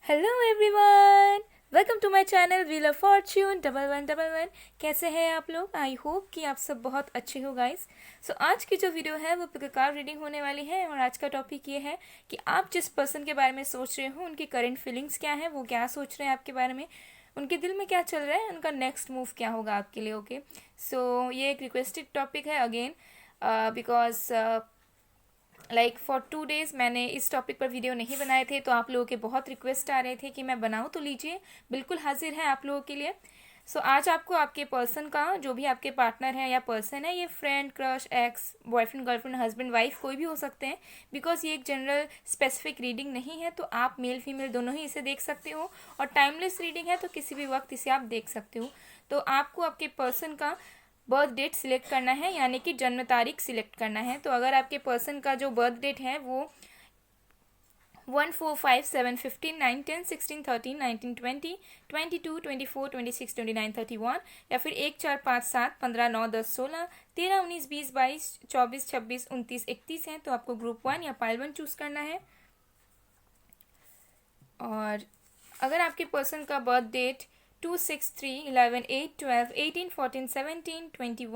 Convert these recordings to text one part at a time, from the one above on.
Hello everyone, welcome to my channel wheel of fortune 1111। कैसे हैं आप लोग? आई होप कि आप सब बहुत अच्छे हो गाइस। सो आज की जो वीडियो है वो कार्ड रीडिंग होने वाली है और आज का टॉपिक ये है कि आप जिस पर्सन के बारे में सोच रहे हो उनकी करंट फीलिंग्स क्या है, वो क्या सोच रहे हैं आपके बारे में, उनके दिल में क्या चल रहा है, उनका नेक्स्ट मूव क्या होगा आपके लिए। ओके, सो ये एक रिक्वेस्टेड टॉपिक है अगेन, बिकॉज फॉर 2 डेज मैंने इस टॉपिक पर वीडियो नहीं बनाए थे, तो आप लोगों के बहुत रिक्वेस्ट आ रहे थे कि मैं बनाऊँ, तो लीजिए बिल्कुल हाजिर है आप लोगों के लिए। सो आज आपको आपके पर्सन का, जो भी आपके पार्टनर है या पर्सन है, ये friend, crush, x, boyfriend, girlfriend, husband, wife, कोई भी हो सकते हैं, बिकॉज ये एक जनरल स्पेसिफिक रीडिंग नहीं है, तो आप मेल फीमेल दोनों ही इसे देख सकते हो और टाइमलेस रीडिंग है, तो किसी भी वक्त इसे आप देख सकते हो। तो आपको आपके पर्सन का बर्थ डेट सिलेक्ट करना है, यानी कि जन्म तारीख सिलेक्ट करना है। तो अगर आपके पर्सन का जो बर्थ डेट है वो 1, 4, 5, 7, 15, 19, 20, 21, 22, 24, 26, 29, 31, या फिर 1, 4, 5, 7, 15, 9, 10, 16, 13, 19, 20, 22, 24, 26, 29, 31 है, तो आपको ग्रुप 1 या पाइल 1 चूज करना है। और अगर आपके पर्सन का बर्थ डेट 2, 6, 3, 11, 8, 12, 18, 21, 23, 25,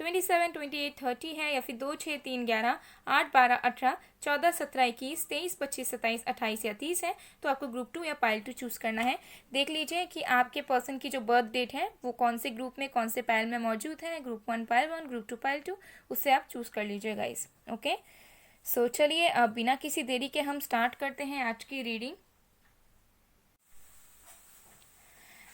27, 28, 30 है, या फिर 2, 6, 3, 11, 8, 12, 18, 14, 17, 21, 23, 25, 27, 28 या 30 है, तो आपको ग्रुप 2 या पाइल 2 चूज करना है। देख लीजिए कि आपके पर्सन की जो बर्थ डेट है वो कौन से ग्रुप में, कौन से पाइल में मौजूद है। ग्रुप 1 पाइल 1, ग्रुप 2 पाइल 2, उससे आप चूज कर लीजिए गाइस। ओके, सो चलिए अब बिना किसी देरी के हम स्टार्ट करते हैं आज की रीडिंग।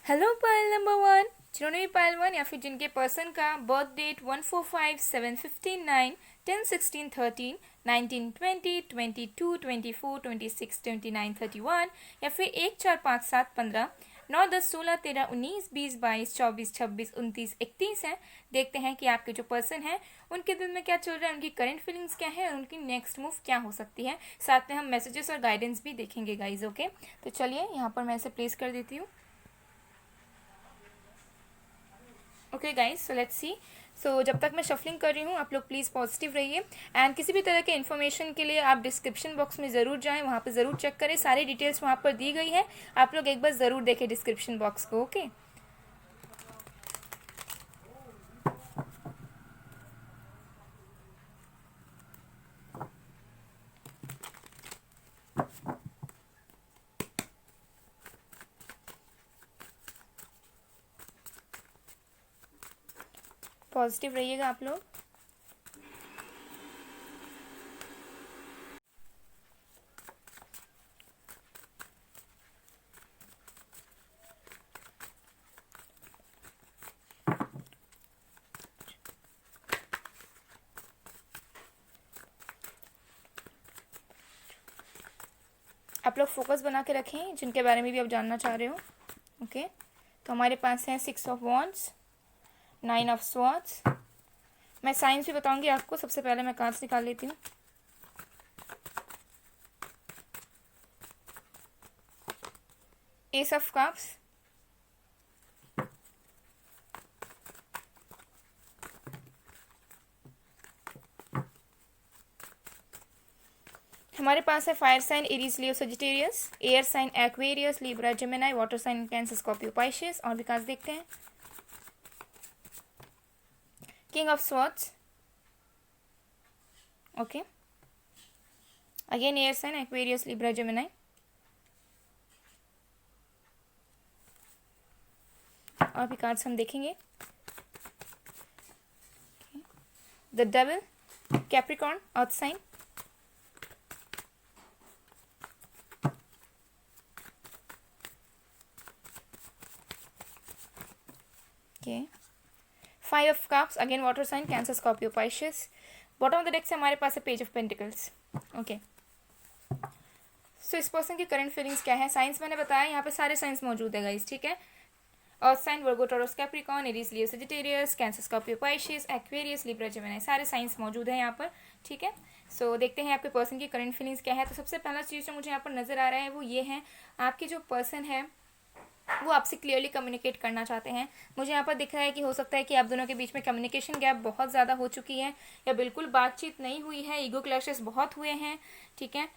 हेलो पाइल नंबर 1, जिन्होंने भी पाइल 1 या फिर जिनके पर्सन का बर्थ डेट 1, 4, 5, 7, 15, 9, 10, 16, 13, 19, 20, 21, 22, 23, 24, 26, 29, 31, या फिर 1, 4, 5, 7, 15, 9, 10, 16, 13, 19, 20, 22, 26, देखते हैं कि आपके जो पर्सन है उनके दिल में क्या चल रहा है, उनकी करंट फीलिंग्स क्या है और उनकी नेक्स्ट मूव क्या हो सकती है। साथ में हम मैसेजेस और गाइडेंस भी देखेंगे गाइज। ओके, तो चलिए यहाँ पर मैं इसे प्लेस कर देती हूँ। Okay guys, so let's see. So जब तक मैं शफलिंग कर रही हूँ आप लोग प्लीज़ पॉजिटिव रहिए, एंड किसी भी तरह के इन्फॉर्मेशन के लिए आप डिस्क्रिप्शन बॉक्स में ज़रूर जाएं, वहाँ पर ज़रूर चेक करें, सारी डिटेल्स वहाँ पर दी गई है, आप लोग एक बार ज़रूर देखें डिस्क्रिप्शन बॉक्स को। ओके, पॉजिटिव रहिएगा आप लोग। आप लोग फोकस बना के रखें जिनके बारे में भी आप जानना चाह रहे हो। ओके, तो हमारे पास है 6 ऑफ वॉन्ड्स, 9 ऑफ स्वॉर्ड्स। मैं साइंस भी बताऊंगी आपको, सबसे पहले मैं कार्ड्स निकाल लेती हूँ। एस ऑफ कप्स, हमारे पास है fire sign Aries, Leo, Sagittarius, air sign Aquarius, Libra, Gemini, water sign Cancer, Scorpio, Pisces. और विकास देखते हैं। King of swords, okay, again air sign Aquarius, Libra, Gemini. और भी कार्ड्स हम देखेंगे। The devil, Capricorn, earth sign, okay, 5 of cups, again water sign, Cancer, Scorpio, Pisces. Bottom of the deck से हमारे पास है page of pentacles. Okay, so इस person की करंट फीलिंग्स क्या है? साइंस मैंने बताया, यहाँ पे सारे साइंस मौजूद है गाइस, ठीक है। Earth sign, Virgo, Taurus, Capricorn, Aries, Leo, Sagittarius, Cancer, Scorpio, Pisces, Aquarius, Libra, Gemini, सारे साइंस मौजूद है यहाँ पर, ठीक है। सो देखते हैं आपके पर्सन की करंट फीलिंग्स क्या है। तो सबसे पहला चीज़ जो मुझे यहाँ पर नजर आ रहा है वो ये है, आपके जो पर्सन है वो आपसे क्लियरली कम्युनिकेट करना चाहते हैं। मुझे यहाँ पर दिख रहा है कि हो सकता है कि आप दोनों के बीच में कम्युनिकेशन गैप बहुत ज़्यादा हो चुकी है, या बिल्कुल बातचीत नहीं हुई है, ईगो क्लैशेस बहुत हुए हैं, ठीक है।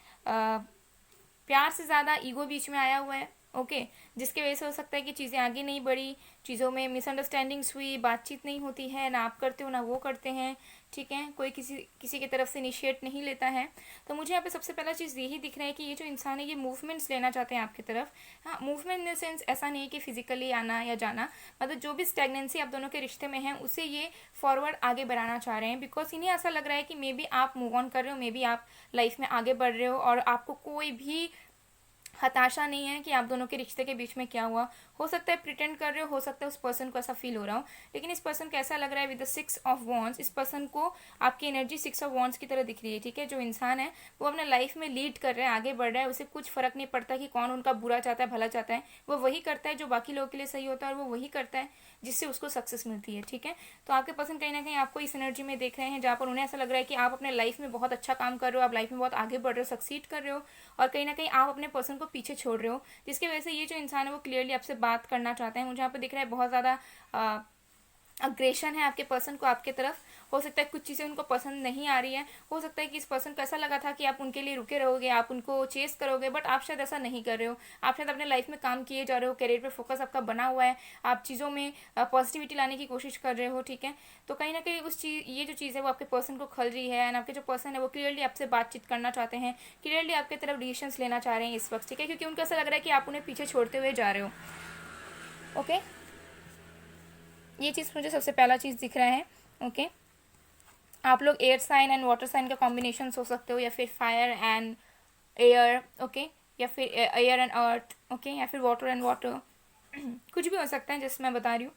प्यार से ज़्यादा ईगो बीच में आया हुआ है। ओके, जिसकी वजह से हो सकता है कि चीज़ें आगे नहीं बढ़ी, चीज़ों में मिसअंडरस्टैंडिंग्स हुई, बातचीत नहीं होती है, ना आप करते हो ना वो करते हैं। ठीक है, कोई किसी किसी की तरफ से इनिशिएट नहीं लेता है। तो मुझे यहाँ पे सबसे पहला चीज़ यही दिख रहा है कि ये जो इंसान है ये मूवमेंट्स लेना चाहते हैं आपकी तरफ। हाँ, मूवमेंट इन द सेंस ऐसा नहीं है कि फिजिकली आना या जाना, मतलब जो भी स्टैग्नेंसी आप दोनों के रिश्ते में है उसे ये फॉरवर्ड आगे बढ़ाना चाह रहे हैं। बिकॉज इन्हें ऐसा लग रहा है कि मे बी आप मूव ऑन कर रहे हो, मे बी आप लाइफ में आगे बढ़ रहे हो और आपको कोई भी हताशा नहीं है कि आप दोनों के रिश्ते के बीच में क्या हुआ। हो सकता है प्रिटेंड कर रहे हो सकता है उस पर्सन को ऐसा फील हो रहा हो, लेकिन इस पर्सन को ऐसा लग रहा है विद द 6 ऑफ वॉन्ड्स, इस पर्सन को आपकी एनर्जी 6 ऑफ वॉन्ड्स की तरह दिख रही है। ठीक है, जो इंसान है वो अपने लाइफ में लीड कर रहा है, आगे बढ़ रहा है, उसे कुछ फर्क नहीं पड़ता कि कौन उनका बुरा चाहता है भला चाहता है, वो वही करता है जो बाकी लोगों के लिए सही होता है और वो वही करता है जिससे उसको सक्सेस मिलती है। ठीक है, तो आपके पर्सन कहीं ना कहीं आपको इस एनर्जी में देख रहे हैं जहाँ पर उन्हें ऐसा लग रहा है कि आप अपने लाइफ में बहुत अच्छा काम कर रहे हो, आप लाइफ में बहुत आगे बढ़ रहे हो, सक्सीड कर रहे हो, और कहीं ना कहीं आप अपने पर्सन को पीछे छोड़ रहे हो, जिसकी वजह से ये जो इंसान है वो क्लियरली आपसे बात करना चाहते हैं। मुझे यहाँ पे दिख रहा है बहुत ज़्यादा अग्रेशन है आपके पर्सन को आपके तरफ। हो सकता है कुछ चीज़ें उनको पसंद नहीं आ रही है, हो सकता है कि इस पर्सन को ऐसा लगा था कि आप उनके लिए रुके रहोगे, आप उनको चेस करोगे, बट आप शायद ऐसा नहीं कर रहे हो। आप शायद अपने लाइफ में काम किए जा रहे हो, करियर पे फोकस आपका बना हुआ है, आप चीज़ों में पॉजिटिविटी लाने की कोशिश कर रहे हो। ठीक है, तो कहीं ना कहीं उस चीज़ ये जो चीज़ है वो आपके पर्सन को खल रही है, एंड आपके जो पर्सन है वो क्लियरली आपसे बातचीत करना चाहते हैं, क्लियरली आपकी तरफ डिसीजंस लेना चाह रहे हैं इस वक्त। ठीक है, क्योंकि उनको ऐसा लग रहा है कि आप उन्हें पीछे छोड़ते हुए जा रहे हो। ओके, ये चीज़ मुझे सबसे पहला चीज़ दिख रहा है। ओके, आप लोग air sign and water sign का कॉम्बिनेशन हो सकते हो, या फिर फायर एंड एयर, ओके, या फिर एयर एंड अर्थ, ओके, या फिर वाटर एंड वाटर, कुछ भी हो सकता है जैसे मैं बता रही हूँ।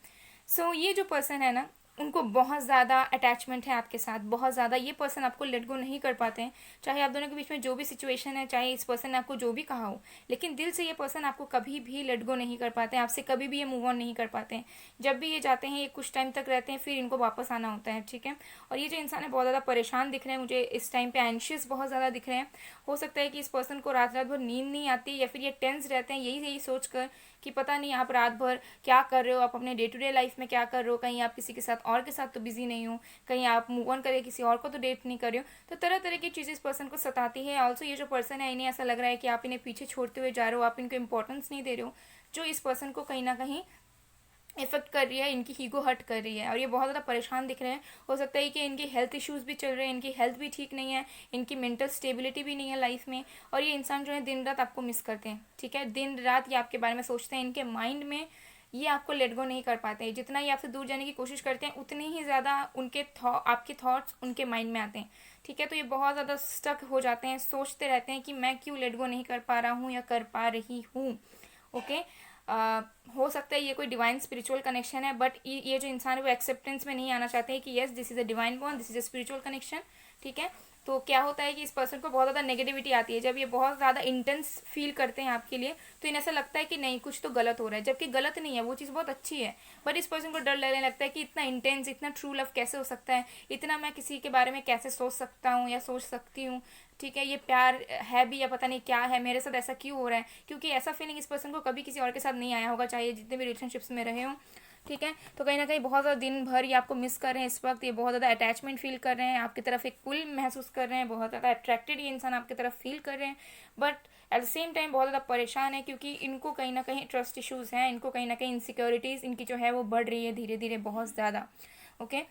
सो ये जो पर्सन है ना उनको बहुत ज़्यादा अटैचमेंट है आपके साथ, बहुत ज़्यादा। ये पर्सन आपको लेट गो नहीं कर पाते हैं, चाहे आप दोनों के बीच में जो भी सिचुएशन है, चाहे इस पर्सन ने आपको जो भी कहा हो, लेकिन दिल से ये पर्सन आपको कभी भी लेट गो नहीं कर पाते हैं, आपसे कभी भी ये मूव ऑन नहीं कर पाते हैं। जब भी ये जाते हैं ये कुछ टाइम तक रहते हैं, फिर इनको वापस आना होता है। ठीक है, और ये जो इंसान है बहुत ज़्यादा परेशान दिख रहे हैं मुझे इस टाइम पे, एंशियस बहुत ज़्यादा दिख रहे हैं। हो सकता है कि इस पर्सन को रात रात भर नींद नहीं आती, या फिर ये टेंस रहते हैं यही सोच कर कि पता नहीं आप रात भर क्या कर रहे हो, आप अपने डे टू डे लाइफ में क्या कर रहे हो, कहीं आप किसी के साथ और के साथ तो बिजी नहीं हो, कहीं आप मूव ऑन करके किसी और को तो डेट नहीं कर रहे हो। तो तरह तरह की चीज़ें इस पर्सन को सताती है। ऑल्सो ये जो पर्सन है इन्हें ऐसा लग रहा है कि आप इन्हें पीछे छोड़ते हुए जा रहे हो, आप इनको इंपॉर्टेंस नहीं दे रहे हो, जो इस पर्सन को कहीं ना कहीं इफेक्ट कर रही है, इनकी ईगो हर्ट कर रही है, और ये बहुत ज़्यादा परेशान दिख रहे हैं। हो सकता है कि इनकी हेल्थ इश्यूज़ भी चल रहे हैं, इनकी हेल्थ भी ठीक नहीं है, इनकी मेंटल स्टेबिलिटी भी नहीं है लाइफ में, और ये इंसान जो है दिन रात आपको मिस करते हैं। ठीक है, दिन रात ये आपके बारे में सोचते हैं, इनके माइंड में ये आपको लेट गो नहीं कर पाते हैं। जितना ये आपसे दूर जाने की कोशिश करते हैं उतनी ही ज़्यादा उनके आपके थॉट्स उनके माइंड में आते हैं। ठीक है, तो ये बहुत ज़्यादा स्टक हो जाते हैं, सोचते रहते हैं कि मैं क्यों लेट गो नहीं कर पा रहा हूँ या कर पा रही हूँ। ओके, हो सकता है ये कोई डिवाइन स्पिरिचुअल कनेक्शन है, बट ये जो इंसान है वो एक्सेप्टेंस में नहीं आना चाहते हैं कि yes this is a divine bond, this is a spiritual connection. ठीक है, तो क्या होता है कि इस पर्सन को बहुत ज़्यादा नेगेटिविटी आती है जब ये बहुत ज़्यादा इंटेंस फील करते हैं आपके लिए, तो इन्हें ऐसा लगता है कि नहीं कुछ तो गलत हो रहा है, जबकि गलत नहीं है, वो चीज़ बहुत अच्छी है। बट इस पर्सन को डर लगने लगता है कि इतना इंटेंस, इतना ट्रू लव कैसे हो सकता है, इतना मैं किसी के बारे में कैसे सोच सकता हूँ या सोच सकती हूँ। ठीक है, ये प्यार है भी या पता नहीं क्या है, मेरे साथ ऐसा क्यों हो रहा है, क्योंकि ऐसा फीलिंग इस पर्सन को कभी किसी और के साथ नहीं आया होगा, चाहे जितने भी रिलेशनशिप्स में रहे हों। ठीक है, तो कहीं ना कहीं बहुत ज़्यादा दिन भर ये आपको मिस कर रहे हैं इस वक्त, ये बहुत ज़्यादा अटैचमेंट फील कर रहे हैं, आपकी तरफ एक पुल महसूस कर रहे हैं, बहुत ज़्यादा अट्रैक्टेड ये इंसान आपकी तरफ फील कर रहे हैं, but at the same time बहुत ज़्यादा परेशान है, क्योंकि इनको कहीं ना कहीं ट्रस्ट इशूज़ हैं, इनको कहीं ना कहीं इनसिक्योरिटीज़ इनकी जो है वो बढ़ रही है धीरे धीरे बहुत ज़्यादा। Okay,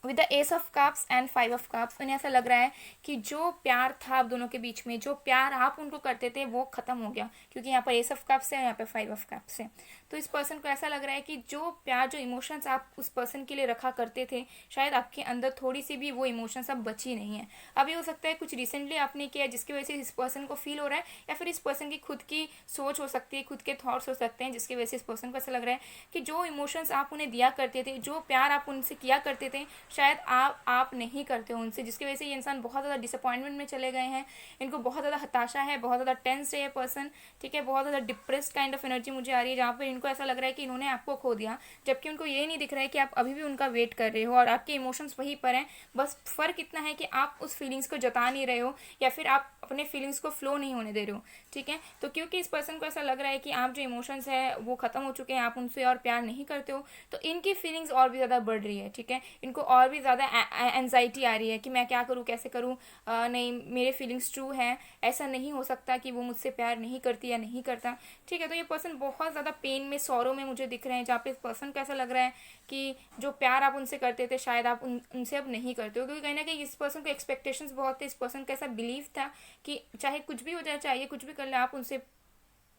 with the S of cups and 5 of cups, उन्हें ऐसा लग रहा है कि जो प्यार था आप दोनों के बीच में, जो प्यार आप उनको करते थे वो खत्म हो गया, क्योंकि यहाँ पर एस ऑफ कप्स है, यहाँ पर 5 ऑफ कप्स है। तो इस पर्सन को ऐसा लग रहा है कि जो प्यार, जो इमोशंस आप उस पर्सन के लिए रखा करते थे, शायद आपके अंदर थोड़ी सी भी वो इमोशंस अब बची नहीं है। अभी हो सकता है कुछ रिसेंटली आपने किया जिसकी वजह से इस पर्सन को फील हो रहा है, या फिर इस पर्सन की खुद की सोच हो सकती है, खुद के थॉट्स हो सकते हैं, जिसकी वजह से इस पर्सन को ऐसा लग रहा है कि जो इमोशंस आप उन्हें दिया करते थे, जो प्यार आप उनसे किया करते थे, शायद आप नहीं करते हो उनसे, जिसकी वजह से ये इंसान बहुत ज़्यादा डिसअपॉइंटमेंट में चले गए हैं, इनको बहुत ज़्यादा हताशा है, बहुत ज़्यादा टेंस है ये पर्सन। ठीक है, बहुत ज़्यादा डिप्रेस्ड काइंड ऑफ एनर्जी मुझे आ रही है, जहाँ पर इनको ऐसा लग रहा है कि इन्होंने आपको खो दिया, जबकि उनको ये नहीं दिख रहा है कि आप अभी भी उनका वेट कर रहे हो और आपके इमोशंस वहीं पर हैं। बस फ़र्क इतना है कि आप उस फीलिंग्स को जता नहीं रहे हो, या फिर आप अपने फीलिंग्स को फ्लो नहीं होने दे रहे हो। ठीक है, तो क्योंकि इस पर्सन को ऐसा लग रहा है कि आप जो इमोशंस है वो खत्म हो चुके हैं, आप उनसे और प्यार नहीं करते हो, तो इनकी फीलिंग्स और भी ज़्यादा बढ़ रही है। ठीक है, इनको और भी ज़्यादा एनजाइटी आ रही है कि मैं क्या करूँ, कैसे करूँ, नहीं मेरे फीलिंग्स ट्रू हैं, ऐसा नहीं हो सकता कि वो मुझसे प्यार नहीं करती या नहीं करता, ठीक है। तो ये पर्सन बहुत ज़्यादा पेन में, सौरों में मुझे दिख रहे हैं, जहाँ पे इस पर्सन को ऐसा लग रहा है कि जो प्यार आप उनसे करते थे शायद आप उनसे अब नहीं करते हो, क्योंकि कहीं ना कहीं इस पर्सन को एक्सपेक्टेशंस बहुत थे। इस पर्सन का ऐसा बिलीव था कि चाहे कुछ भी हो जाए, चाहे कुछ भी कर ले, आप उनसे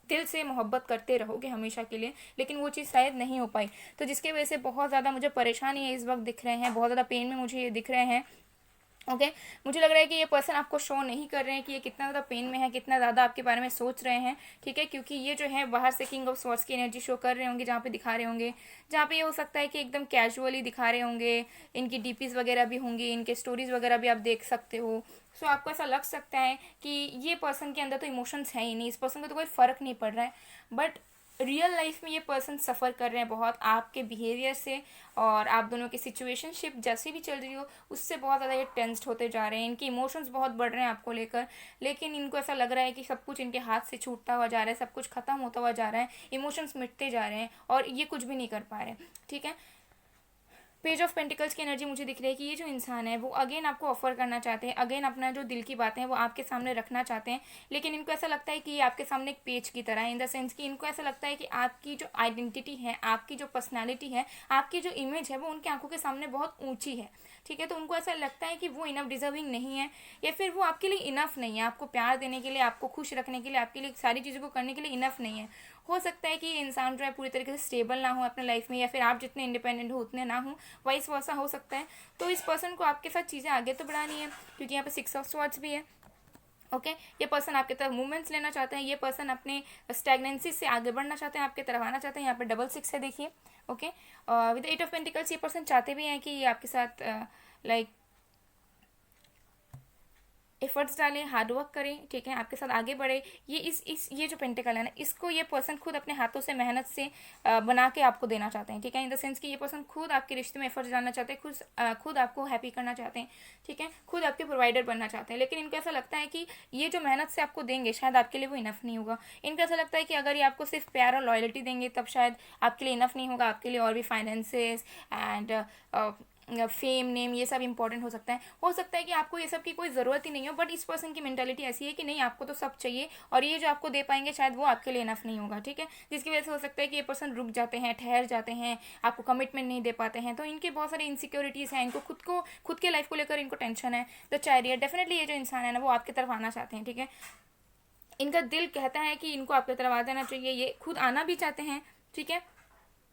दिल से मोहब्बत करते रहोगे हमेशा के लिए, लेकिन वो चीज़ शायद नहीं हो पाई। तो जिसकी वजह से बहुत ज़्यादा मुझे परेशानी है इस वक्त दिख रहे हैं, बहुत ज़्यादा पेन में मुझे ये दिख रहे हैं। ओके मुझे लग रहा है कि ये पर्सन आपको शो नहीं कर रहे हैं कि ये कितना ज़्यादा पेन में है, कितना ज़्यादा आपके बारे में सोच रहे हैं, ठीक है। क्योंकि ये जो है बाहर से किंग ऑफ स्वॉर्ड्स की एनर्जी शो कर रहे होंगे, जहाँ पे दिखा रहे होंगे, जहाँ पे ये हो सकता है कि एकदम कैजुअली दिखा रहे होंगे, इनकी डीपीज वगैरह भी होंगी, इनके स्टोरीज वगैरह भी आप देख सकते हो। सो आपको ऐसा लग सकता है कि ये पर्सन के अंदर तो इमोशंस है ही नहीं, इस पर्सन को तो कोई फ़र्क नहीं पड़ रहा है, बट रियल लाइफ में ये पर्सन सफ़र कर रहे हैं बहुत आपके बिहेवियर से, और आप दोनों की सिचुएशनशिप जैसी भी चल रही हो उससे बहुत ज़्यादा ये टेंस्ड होते जा रहे हैं, इनके इमोशंस बहुत बढ़ रहे हैं आपको लेकर, लेकिन इनको ऐसा लग रहा है कि सब कुछ इनके हाथ से छूटता हुआ जा रहा है, सब कुछ ख़त्म होता हुआ जा रहा है, इमोशंस मिटते जा रहे हैं और ये कुछ भी नहीं कर पा रहे, ठीक है। पेज ऑफ पेंटिकल्स की एनर्जी मुझे दिख रही है कि ये जो इंसान है वो अगेन आपको ऑफर करना चाहते हैं, अगेन अपना जो दिल की बातें हैं वो आपके सामने रखना चाहते हैं, लेकिन इनको ऐसा लगता है कि ये आपके सामने एक पेज की तरह है, इन द सेंस कि इनको ऐसा लगता है कि आपकी जो आइडेंटिटी है, आपकी जो पर्सनैलिटी है, आपकी जो इमेज है वो उनकी आंखों के सामने बहुत ऊंची है, ठीक है। तो उनको ऐसा लगता है कि वो इनफ डिजर्विंग नहीं है, या फिर वो आपके लिए इनफ नहीं है, आपको प्यार देने के लिए, आपको खुश रखने के लिए, आपके लिए सारी चीज़ों को करने के लिए इनफ नहीं है। हो सकता है कि ये इंसान जो है पूरी तरीके से स्टेबल ना हो अपने लाइफ में, या फिर आप जितने इंडिपेंडेंट हो उतने ना हो, वाइस वर्सा हो सकता है। तो इस पर्सन को आपके साथ चीज़ें आगे तो बढ़ानी है, क्योंकि यहाँ पे 6 ऑफ स्वॉर्ड्स भी है, ओके ये पर्सन आपके तरफ मूवमेंट्स लेना चाहते हैं, ये पर्सन अपने स्टैग्नेंसी से आगे बढ़ना चाहते हैं, आपके तरफ आना चाहते हैं। यहाँ पे डबल 6 है देखिए, ओके विद 8 ऑफ पेंटिकल्स ये पर्सन चाहते भी हैं कि ये आपके साथ लाइक एफर्ट्स डालें, हार्डवर्क करें, ठीक है, आपके साथ आगे बढ़े। ये ये जो पेंटिकल है ना, इसको ये पर्सन खुद अपने हाथों से मेहनत से बना के आपको देना चाहते हैं, ठीक है। इन द सेंस कि ये पर्सन खुद आपके रिश्ते में एफर्ट्स डालना चाहते हैं, खुद आपको हैप्पी करना चाहते हैं, ठीक है, खुद आपके प्रोवाइडर बनना चाहते हैं, लेकिन इनको ऐसा लगता है कि ये जो मेहनत से आपको देंगे शायद आपके लिए वो इनफ नहीं होगा। इनको ऐसा लगता है कि अगर ये आपको सिर्फ प्यार और लॉयल्टी देंगे तब शायद आपके लिए इनफ नहीं होगा, आपके लिए और भी फाइनेंसेस एंड फेम नेम ये सब इंपॉर्टेंट हो सकता है कि आपको ये सब की कोई ज़रूरत ही नहीं हो, बट इस पर्सन की मेंटालिटी ऐसी है कि नहीं आपको तो सब चाहिए, और ये जो आपको दे पाएंगे शायद वो आपके लिए इनफ नहीं होगा, ठीक है। जिसकी वजह से हो सकता है कि ये पर्सन रुक जाते हैं, ठहर जाते हैं, आपको कमिटमेंट नहीं दे पाते हैं। तो इनके बहुत सारी इनसिक्योरिटीज़ हैं, इनको खुद के लाइफ को लेकर इनको टेंशन है। द चैरियट डेफिनेटली ये जो इंसान है ना वो आपकी तरफ आना चाहते हैं, ठीक है। इनका दिल कहता है कि इनको आपकी तरफ आ जाना चाहिए, ये खुद आना भी चाहते हैं, ठीक है,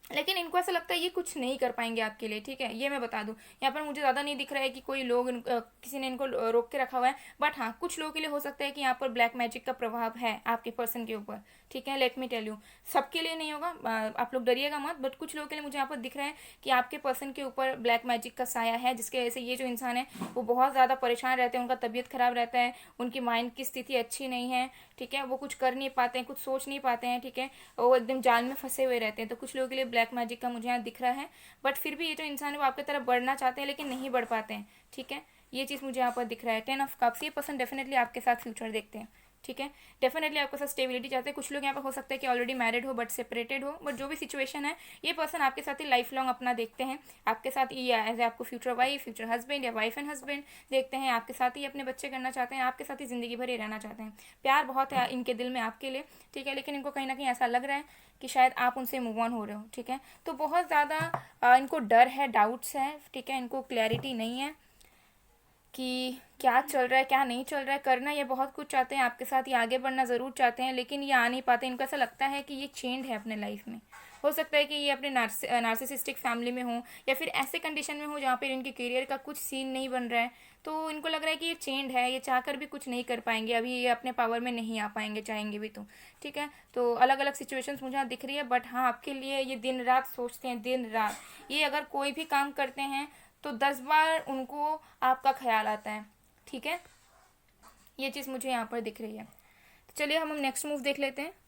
लेकिन इनको ऐसा लगता है ये कुछ नहीं कर पाएंगे आपके लिए, ठीक है। ये मैं बता दूं, यहाँ पर मुझे ज़्यादा नहीं दिख रहा है कि कोई लोग किसी ने इनको रोक के रखा हुआ है, बट हाँ कुछ लोगों के लिए हो सकता है कि यहाँ पर ब्लैक मैजिक का प्रभाव है आपके पर्सन के ऊपर, ठीक है। लेट मी टेल यू, सबके लिए नहीं होगा, आप लोग डरिएगा मत, बट कुछ लोगों के लिए मुझे यहाँ पर दिख रहा है कि आपके पर्सन के ऊपर ब्लैक मैजिक का साया है, जिसकी वजह से ये जो इंसान है वो बहुत ज़्यादा परेशान रहते हैं, उनका तबीयत खराब रहता है, उनकी माइंड की स्थिति अच्छी नहीं है, ठीक है, वो कुछ कर नहीं पाते हैं, कुछ सोच नहीं पाते हैं, ठीक है, वो एकदम जाल में फंसे हुए रहते हैं। तो कुछ लोगों के लिए ब्लैक मैजिक का मुझे यहाँ दिख रहा है, बट फिर भी ये जो इंसान है वो आपकी तरफ बढ़ना चाहते हैं लेकिन नहीं बढ़ पाते हैं, ठीक है। ये चीज़ मुझे यहाँ पर दिख रहा है। 10 ऑफ कप्स, ये पर्सन डेफिनेटली आपके साथ फ्यूचर देखते हैं, ठीक है, डेफिनेटली आपके साथ स्टेबिलिटी चाहते हैं। कुछ लोग यहाँ पर हो सकता है कि ऑलरेडी मैरिड हो बट सेपरेटेड हो, बट जो भी सिचुएशन है ये पर्सन आपके साथ ही लाइफ लॉन्ग अपना देखते हैं, आपके साथ ही एज ए आपको फ्यूचर वाइफ, फ्यूचर हस्बैंड या वाइफ एंड हस्बैंड देखते हैं, आपके साथ ही अपने बच्चे करना चाहते हैं, आपके साथ ही ज़िंदगी भर ही रहना चाहते हैं। प्यार बहुत है इनके दिल में आपके लिए, ठीक है, लेकिन इनको कहीं ना कहीं ऐसा लग रहा है कि शायद आप उनसे मूव ऑन हो रहे हो, ठीक है। तो बहुत ज़्यादा इनको डर है, डाउट्स है, ठीक है, इनको क्लैरिटी नहीं है कि क्या चल रहा है क्या नहीं चल रहा है। करना ये बहुत कुछ चाहते हैं आपके साथ, ये आगे बढ़ना ज़रूर चाहते हैं, लेकिन ये आ नहीं पाते। इनको ऐसा लगता है कि ये चेंड है अपने लाइफ में। हो सकता है कि ये अपने नार्सिसिस्टिक फैमिली में हो, या फिर ऐसे कंडीशन में हो जहाँ पर इनके करियर का कुछ सीन नहीं बन रहा है, तो इनको लग रहा है कि ये चेंड है, ये चाहकर भी कुछ नहीं कर पाएंगे, अभी ये अपने पावर में नहीं आ पाएंगे चाहेंगे भी तो, ठीक है। तो अलग अलग सिचुएशंस मुझे यहाँ दिख रही है, बट हाँ आपके लिए ये दिन रात सोचते हैं, दिन रात ये अगर कोई भी काम करते हैं तो 10 बार उनको आपका ख्याल आता है, ठीक है। ये चीज़ मुझे यहाँ पर दिख रही है। तो चलिए हम नेक्स्ट मूव देख लेते हैं।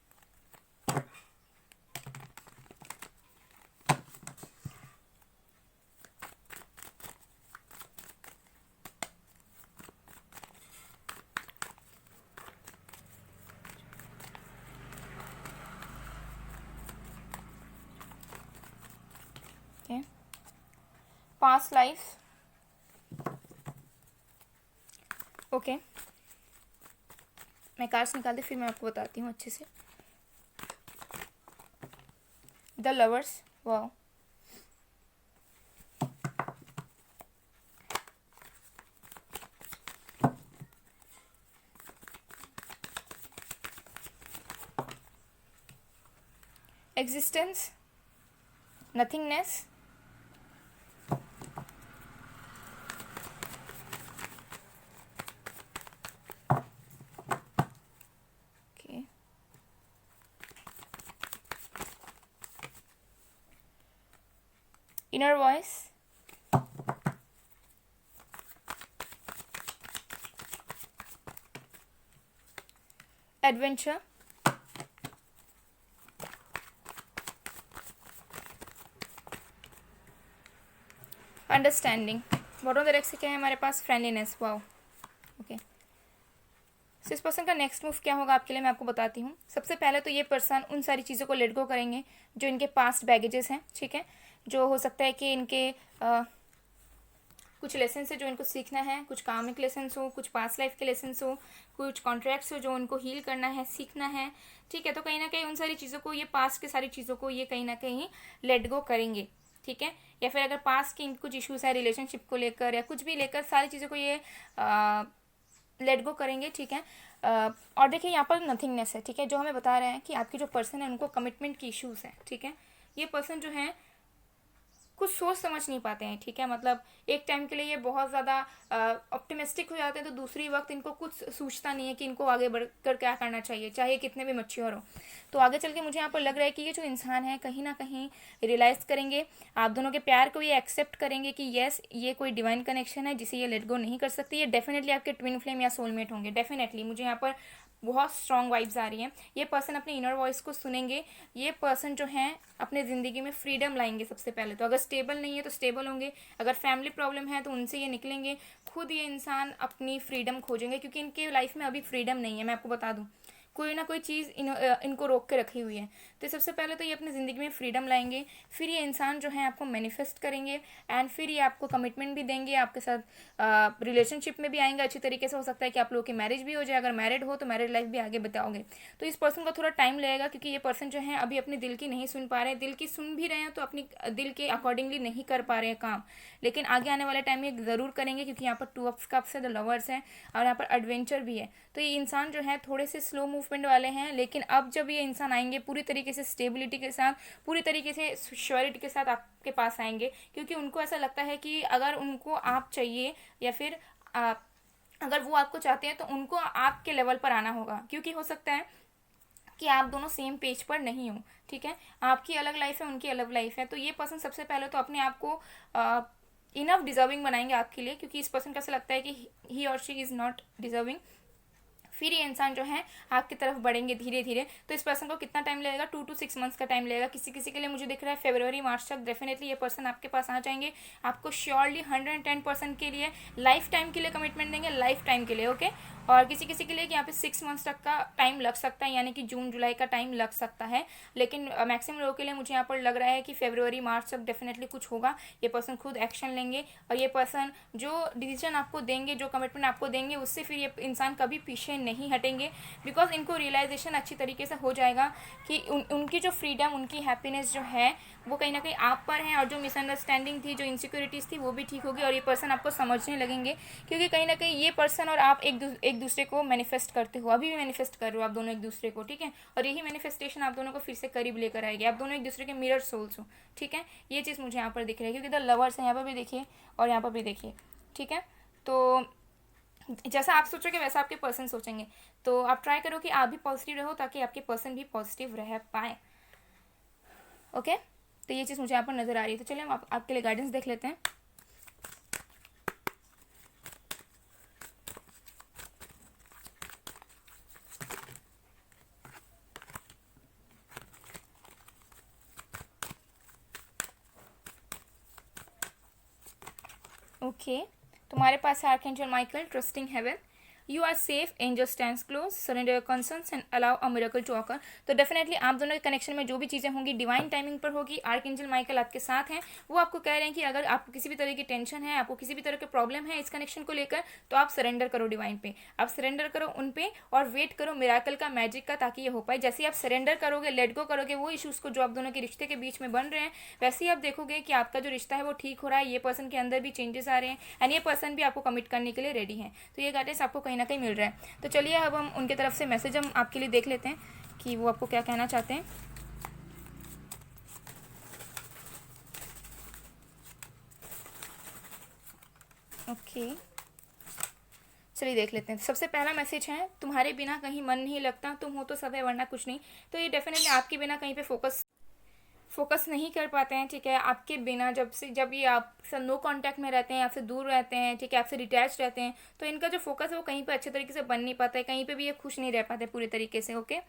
पास्ट लाइफ, ओके, मैं कार्ड्स निकालती फिर मैं आपको बताती हूँ अच्छे से। The lovers, wow, existence, nothingness, okay, inner voice, adventure, understanding, bottom direct से क्या है हमारे पास, फ्रेंडलीनेस, वाओ, ओके। सो इस पर्सन का नेक्स्ट मूव क्या होगा आपके लिए मैं आपको बताती हूँ। सबसे पहले तो ये पर्सन उन सारी चीज़ों को लेट गो करेंगे जो इनके पास्ट बैगेजेस हैं, ठीक है, जो हो सकता है कि इनके कुछ लेसन है जो इनको सीखना है, कुछ कामिक लेसन हो, कुछ पास्ट लाइफ के लेसन हो, कुछ कॉन्ट्रैक्ट्स हो जो उनको हील करना है, सीखना है, ठीक है। तो कहीं ना कहीं उन सारी चीज़ों को, ये पास्ट की सारी चीज़ों को ये कहीं ना कहीं लेट गो करेंगे, ठीक है। या फिर अगर पास्ट की कुछ इश्यूज है रिलेशनशिप को लेकर या कुछ भी लेकर, सारी चीज़ों को ये लेट गो करेंगे, ठीक है। और देखिए यहाँ पर नथिंगनेस है, ठीक है, जो हमें बता रहे हैं कि आपके जो पर्सन है उनको कमिटमेंट की इश्यूज है, ठीक है। ये पर्सन जो है कुछ सोच समझ नहीं पाते हैं, ठीक है, मतलब एक टाइम के लिए ये बहुत ज़्यादा ऑप्टिमिस्टिक हो जाते हैं, तो दूसरी वक्त इनको कुछ सूझता नहीं है कि इनको आगे बढ़कर क्या करना चाहिए, चाहे कितने भी मैच्योर हो। तो आगे चल के मुझे यहाँ पर लग रहा है कि ये जो इंसान है कहीं ना कहीं रियलाइज़ करेंगे, आप दोनों के प्यार को ये एक्सेप्ट करेंगे कि येस ये कोई डिवाइन कनेक्शन है जिसे ये लेट गो नहीं कर सकती। ये डेफिनेटली आपके ट्विन फ्लेम या सोलमेट होंगे, डेफिनेटली मुझे यहाँ पर बहुत स्ट्रॉन्ग वाइब्स आ रही हैं। ये पर्सन अपने इनर वॉइस को सुनेंगे, ये पर्सन जो है अपने ज़िंदगी में फ्रीडम लाएंगे सबसे पहले तो। अगर स्टेबल नहीं है तो स्टेबल होंगे, अगर फैमिली प्रॉब्लम है तो उनसे ये निकलेंगे, खुद ये इंसान अपनी फ्रीडम खोजेंगे, क्योंकि इनके लाइफ में अभी फ्रीडम नहीं है। मैं आपको बता दूँ, कोई ना कोई चीज़ इनको रोक के रखी हुई है। तो सबसे पहले तो ये अपनी ज़िंदगी में फ्रीडम लाएंगे, फिर ये इंसान जो है आपको मैनिफेस्ट करेंगे, एंड फिर ये आपको कमिटमेंट भी देंगे, आपके साथ रिलेशनशिप में भी आएंगे अच्छी तरीके से। हो सकता है कि आप लोगों की मैरिज भी हो जाए, अगर मैरिड हो तो मैरिड लाइफ भी आगे बताओगे। तो इस पर्सन को थोड़ा टाइम लगेगा, क्योंकि ये पर्सन जो है अभी अपने दिल की नहीं सुन पा रहे हैं, दिल की सुन भी रहे हैं तो अपनी दिल के अकॉर्डिंगली नहीं कर पा रहे हैं काम, लेकिन आगे आने वाले टाइम में ज़रूर करेंगे, क्योंकि यहाँ पर टू ऑफ कप्स है, द लवर्स है, और यहाँ पर एडवेंचर भी है। तो ये इंसान जो है थोड़े से स्लो मूवमेंट वाले हैं, लेकिन अब जब ये इंसान आएंगे पूरी तरीके से स्टेबिलिटी के साथ, पूरी तरीके से श्योरिटी के साथ आपके पास आएंगे, क्योंकि उनको ऐसा लगता है कि अगर उनको आप चाहिए या फिर अगर वो आपको चाहते हैं तो उनको आपके लेवल पर आना होगा, क्योंकि हो सकता है कि आप दोनों सेम पेज पर नहीं हो, ठीक है, आपकी अलग लाइफ है, उनकी अलग लाइफ है। तो ये पर्सन सबसे पहले तो अपने आप को इनफ डिजर्विंग बनाएंगे आपके लिए, क्योंकि इस पर्सन को ऐसा लगता है कि ही और शी इज़ नॉट डिजर्विंग। फिर ये इंसान जो है आपकी तरफ बढ़ेंगे धीरे धीरे। तो इस पर्सन को कितना टाइम लगेगा, 2 to 6 मंथ्स का टाइम लगेगा। किसी किसी के लिए मुझे दिख रहा है फरवरी मार्च तक डेफिनेटली ये पर्सन आपके पास आ जाएंगे, आपको श्योरली 110% के लिए लाइफ टाइम के लिए कमिटमेंट देंगे, लाइफ टाइम के लिए, ओके। और किसी किसी के लिए यहाँ पे 6 मंथ्स तक का टाइम लग सकता है, यानी कि जून जुलाई का टाइम लग सकता है, लेकिन मैक्सिमम लोगों के लिए मुझे यहाँ पर लग रहा है कि फरवरी मार्च तक डेफिनेटली कुछ होगा। ये पर्सन खुद एक्शन लेंगे, और ये पर्सन जो डिसीजन आपको देंगे, जो कमिटमेंट आपको देंगे, उससे फिर ये इंसान कभी पीछे नहीं हटेंगे, बिकॉज इनको रियलाइजेशन अच्छी तरीके से हो जाएगा कि उनकी जो फ्रीडम, उनकी हैप्पीनेस जो है वो कहीं ना कहीं आप पर है, और जो मिसअंडरस्टैंडिंग थी, जो इनसिक्योरिटीज़ थी, वो भी ठीक होगी, और ये पर्सन आपको समझने लगेंगे, क्योंकि कहीं ना कहीं ये पर्सन और आप एक दूसरे को मैनिफेस्ट करते हो, अभी भी मैनिफेस्ट कर रहे हो आप दोनों एक दूसरे को, ठीक है। और यही मैनिफेस्टेशन आप दोनों को फिर से करीब लेकर आएगी, आप दोनों एक दूसरे के मिरर सोल्स हो, ठीक है। ये चीज़ मुझे यहाँ पर दिख रही है, क्योंकि द लवर्स है यहाँ पर भी देखिए और यहाँ पर भी देखिए, ठीक है। तो जैसा आप सोचोगे वैसा आपके पर्सन सोचेंगे, तो आप ट्राई करो कि आप भी पॉजिटिव रहो, ताकि आपके पर्सन भी पॉजिटिव रह पाए, ओके। तो ये चीज़ मुझे यहाँ पर नज़र आ रही है। तो चलिए हम आपके लिए गाइडेंस देख लेते हैं। ओके, तुम्हारे पास है archangel Michael, trusting heaven, you are safe, angel stands close, surrender your concerns and allow a miracle to occur. तो डेफिनेटली आप दोनों के कनेक्शन में जो भी चीज़ें होंगी डिवाइन टाइमिंग पर होगी। आर्कएंजल माइकल आपके साथ हैं, वो आपको कह रहे हैं कि अगर आपको किसी भी तरह की टेंशन है, आपको किसी भी तरह के प्रॉब्लम है इस कनेक्शन को लेकर, तो आप सरेंडर करो डिवाइन पे, आप सरेंडर करो उन पे और वेट करो मिराकल का, मैजिक का, ताकि ये हो पाए। जैसे ही आप सरेंडर करोगे, लेट गो करोगे वो इशूज़ को जो आप दोनों के रिश्ते के बीच में बन रहे हैं, वैसे ही आप देखोगे कि आपका जो रिश्ता है वो ठीक हो रहा है, ये पर्सन के अंदर भी चेंजेस आ रहे हैं एंड ये पर्सन भी आपको कमिट करने के लिए रेडी है। तो ये गाइडेंस आपको कहीं ना कहीं मिल रहा है। तो चलिए अब हम उनकी तरफ से मैसेज हम आपके लिए देख लेते हैं कि वो आपको क्या कहना चाहते हैं। ओके चलिए देख लेते हैं। सबसे पहला मैसेज है, तुम्हारे बिना कहीं मन नहीं लगता, तुम हो तो सब है वरना कुछ नहीं। तो ये डेफिनेटली आपके बिना कहीं पे फोकस नहीं कर पाते हैं, ठीक है। आपके बिना जब ये आपसे नो कांटेक्ट में रहते हैं, आपसे दूर रहते हैं, ठीक है, आपसे डिटैच रहते हैं, तो इनका जो फोकस है वो कहीं पे अच्छे तरीके से बन नहीं पाता है, कहीं पे भी ये खुश नहीं रह पाते पूरे तरीके से। ओके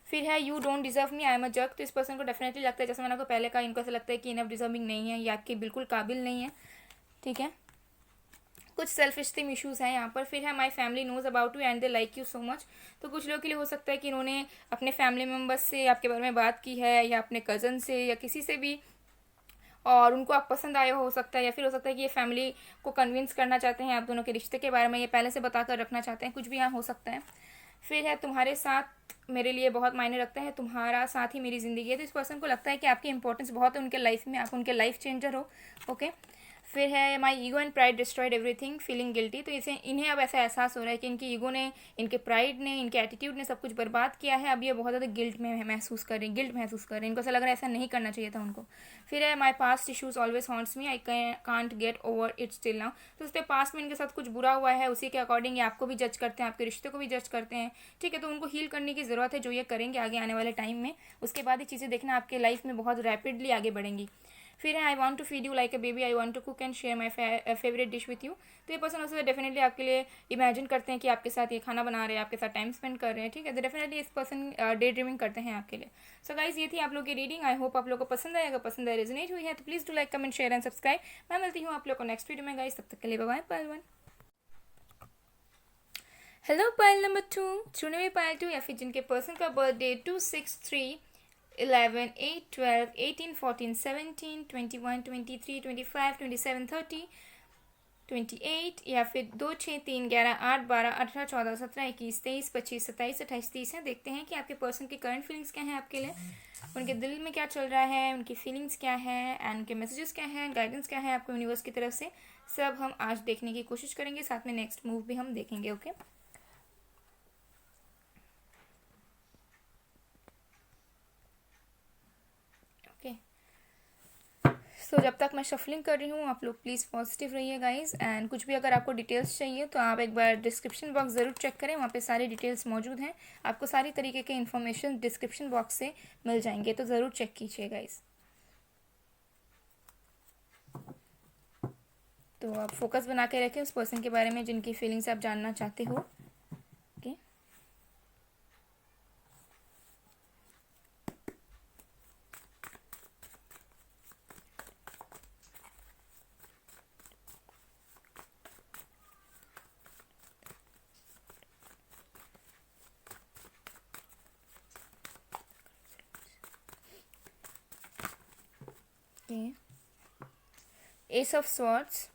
फिर है, you don't deserve me, I am a jug. तो इस पर्सन को डेफिनेटली लगता है, जैसे मैंने आपको पहले कहा, इनको ऐसा लगता है कि इनफ डिजर्विंग नहीं है, ये आपके बिल्कुल काबिल नहीं है, ठीक है। कुछ सेल्फ स्टीम इश्यूज़ हैं यहाँ पर। फिर है, my family knows about you and they like you so much. तो कुछ लोगों के लिए हो सकता है कि इन्होंने अपने फैमिली मेम्बर्स से आपके बारे में बात की है, या अपने कज़न से या किसी से भी, और उनको आप पसंद आए हो सकता है, या फिर हो सकता है कि ये फैमिली को कन्विंस करना चाहते हैं आप दोनों के रिश्ते के बारे में, ये पहले से बता कर रखना चाहते हैं, कुछ भी यहाँ हो सकता है। फिर है, तुम्हारे साथ मेरे लिए बहुत मायने रखता है, तुम्हारा साथ ही मेरी ज़िंदगी है। तो इस पर्सन को लगता है कि आपकी इंपॉर्टेंस बहुत है उनके लाइफ में, आप उनके लाइफ चेंजर हो। ओके फिर है, my ego and pride destroyed everything, feeling guilty. तो इसे इन्हें अब ऐसा एहसास हो रहा है कि इनकी ईगो ने, इनके प्राइड ने, इनके एटीट्यूड ने सब कुछ बर्बाद किया है। अब ये बहुत ज़्यादा गिल्ट महसूस कर रहे हैं, इनको ऐसा लग रहा है ऐसा नहीं करना चाहिए था उनको। फिर है, my past issues always haunts me, I can't get over it still now. तो उसके पास्ट में इनके साथ कुछ बुरा हुआ है, उसी के अकॉर्डिंग ये आपको भी जज करते हैं, आपके रिश्ते को भी जज करते हैं, ठीक है। तो उनको हील करने की ज़रूरत है, जो ये करेंगे आगे आने वाले टाइम में। उसके बाद ये चीज़ें देखना आपके लाइफ में बहुत रैपिडली आगे बढ़ेंगी। फिर है, I want to feed you like a baby, I want to cook and share my favourite dish with you. तो ये पर्सन उससे डेफिनेटली आपके लिए इमेजिन करते हैं कि आपके साथ ये खाना बना रहे हैं, आपके साथ टाइम स्पेंड कर रहे हैं, ठीक है। तो डेफिनेटली इस पर्सन डे ड्रीमिंग करते हैं आपके लिए। सो गाइज ये थी आप लोग की रीडिंग। आई होप आप लोग को पसंद आए, अगर पसंद आए, रेजोनेट हुई है तो please do like, comment, share and subscribe. मैं मिलती हूँ आप लोग को नेक्स्ट वीडियो में गाइज, तब तक के लिए बाय बाय। पायल 1, हेलो पायल नंबर 2, चुने हुए पायल 2, या फिर जिनके पर्सन का बर्थडे 2, 6, 3, 11, 8, 12, 18, 14, 17, 21, 23, 25, 27, 30, 28, या फिर 2, 6, 3, 11, 8, 12, 18, 14, 17, 21, 23, 25, 27, 28, 30 हैं। देखते हैं कि आपके पर्सन की करंट फीलिंग्स क्या हैं आपके लिए, उनके दिल में क्या चल रहा है, उनकी फीलिंग्स क्या है एंड उनके मैसेजेस क्या हैं, गाइडेंस क्या है आपको यूनिवर्स की तरफ से, सब हम आज देखने की कोशिश करेंगे। साथ में नेक्स्ट मूव भी हम देखेंगे। ओके ओके सो जब तक मैं शफलिंग कर रही हूँ, आप लोग प्लीज़ पॉजिटिव रहिए गाइज। एंड कुछ भी अगर आपको डिटेल्स चाहिए तो आप एक बार डिस्क्रिप्शन बॉक्स ज़रूर चेक करें, वहाँ पे सारी डिटेल्स मौजूद हैं, आपको सारी तरीके के इन्फॉर्मेशन डिस्क्रिप्शन बॉक्स से मिल जाएंगे, तो ज़रूर चेक कीजिए गाइज। तो आप फोकस बना के रखें उस पर्सन के बारे में जिनकी फीलिंग्स आप जानना चाहते हो। Okay ace of swords,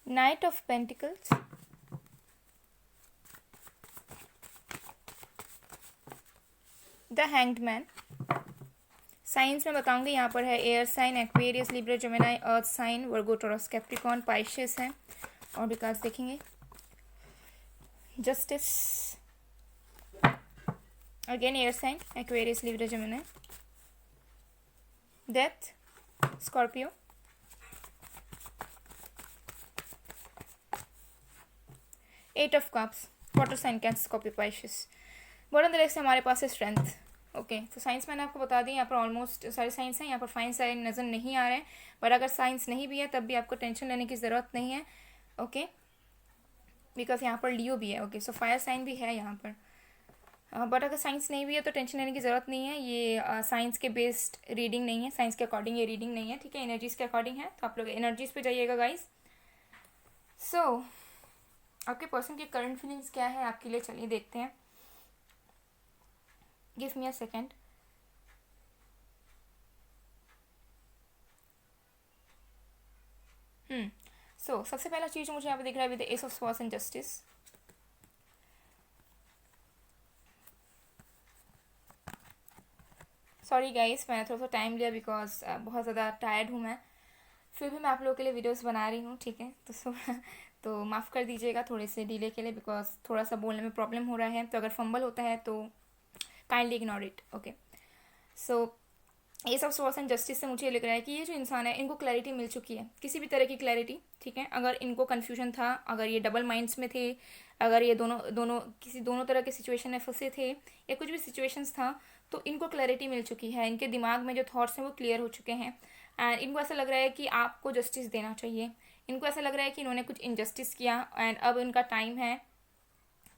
knight of pentacles, the hanged man. Signs में बताऊंगी, यहाँ पर है air sign, Aquarius, Libra, Gemini, earth sign, Virgo, Taurus, Capricorn, Pisces है, और विकास देखेंगे। Justice, again air sign, Aquarius, Libra, Gemini, death, Scorpio, eight of cups, water sign, Cancer, Scorpio, Pisces. Bottom the leg से हमारे पास है strength, okay, तो science मैंने आपको बता दी, यहाँ पर ऑलमोस्ट सारे साइंस हैं, यहाँ पर फाइन साइन नज़र नहीं आ रहे हैं, पर अगर साइंस नहीं भी है तब भी आपको टेंशन लेने की ज़रूरत नहीं है। ओके, बिकॉज यहाँ पर लियो भी है। ओके, सो फायर साइन भी है यहाँ पर, बट अगर साइंस नहीं भी है तो टेंशन लेने की ज़रूरत नहीं है। ये साइंस के बेस्ड रीडिंग नहीं है, साइंस के अकॉर्डिंग ये रीडिंग नहीं है, ठीक है, एनर्जीज़ के अकॉर्डिंग है, तो आप लोग एनर्जीज़ पे जाइएगा गाइस। सो आपके पर्सन की करंट फीलिंग्स क्या है आपके लिए, चलिए देखते हैं। Give me a second. सो सबसे पहला चीज़ मुझे यहाँ पे दिख रहा है with S of swords and justice. Sorry guys, मैंने थोड़ा सा टाइम लिया बिकॉज बहुत ज़्यादा टायर्ड हूँ मैं, फिर भी मैं आप लोगों के लिए वीडियोस बना रही हूँ, ठीक है, तो माफ़ कर दीजिएगा थोड़े से डिले के लिए, बिकॉज थोड़ा सा बोलने में प्रॉब्लम हो रहा है, तो अगर फंबल होता है तो काइंडली इग्नोर इट। ओके, सो ये सब सोर्स एंड जस्टिस से मुझे लग रहा है कि ये जो इंसान है इनको क्लैरिटी मिल चुकी है, किसी भी तरह की क्लैरिटी, ठीक है। अगर इनको कन्फ्यूजन था, अगर ये डबल माइंड्स में थे, अगर ये दोनों तरह के सिचुएशन में फंसे थे, या कुछ भी सिचुएशंस था, तो इनको क्लैरिटी मिल चुकी है, इनके दिमाग में जो थॉट्स हैं वो क्लियर हो चुके हैं, एंड इनको ऐसा लग रहा है कि आपको जस्टिस देना चाहिए। इनको ऐसा लग रहा है कि इन्होंने कुछ इनजस्टिस किया एंड अब इनका टाइम है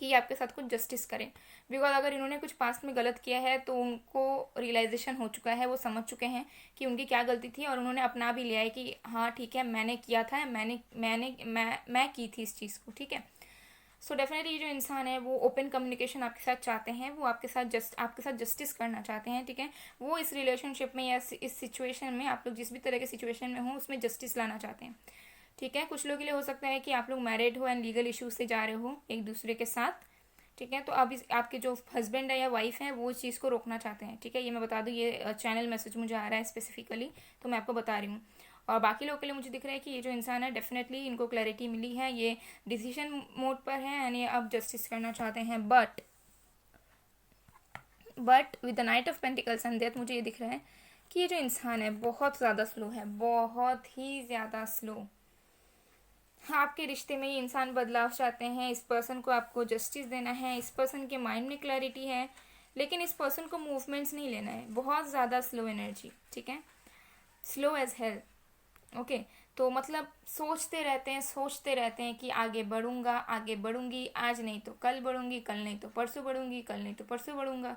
कि आपके साथ कुछ जस्टिस करें, बिकॉज अगर इन्होंने कुछ पास्ट में गलत किया है तो उनको रियलाइजेशन हो चुका है, वो समझ चुके हैं कि उनकी क्या गलती थी, और उन्होंने अपना भी लिया है कि हाँ ठीक है मैंने किया था, मैं की थी इस चीज़ को, ठीक है। सो डेफिनेटली ये जो इंसान है वो ओपन कम्युनिकेशन आपके साथ चाहते हैं, वो आपके साथ जस्टिस करना चाहते हैं, ठीक है। वो इस रिलेशनशिप में या इस सिचुएशन में, आप लोग जिस भी तरह के सिचुएशन में हो उसमें जस्टिस लाना चाहते हैं, ठीक है। कुछ लोगों के लिए हो सकता है कि आप लोग मैरिड हो एंड लीगल इश्यूज से जा रहे हो एक दूसरे के साथ, ठीक है, तो अब आपके जो हस्बैंड है या वाइफ है वो इस चीज़ को रोकना चाहते हैं, ठीक है। ये मैं बता दूँ, ये चैनल मैसेज मुझे आ रहा है स्पेसिफिकली, तो मैं आपको बता रही हूँ। और बाकी लोगों के लिए मुझे दिख रहा है कि ये जो इंसान है डेफिनेटली इनको क्लैरिटी मिली है, ये डिसीजन मोड पर है एंड ये अब जस्टिस करना चाहते हैं, but with the night of pentacles and death मुझे ये दिख रहा है कि ये जो इंसान है बहुत ज़्यादा स्लो है, बहुत ही ज़्यादा स्लो। हाँ, आपके रिश्ते में ये इंसान बदलाव चाहते हैं, इस पर्सन को आपको जस्टिस देना है, इस पर्सन के माइंड में क्लैरिटी है, लेकिन इस पर्सन को मूवमेंट्स नहीं लेना है, बहुत ज़्यादा स्लो एनर्जी, ठीक है, स्लो एज हेल। ओके, तो मतलब सोचते रहते हैं कि आगे बढ़ूंगा, आगे बढ़ूंगी, आज नहीं तो कल बढ़ूंगी, कल नहीं तो परसों बढ़ूंगी, कल नहीं तो परसों बढ़ूंगा,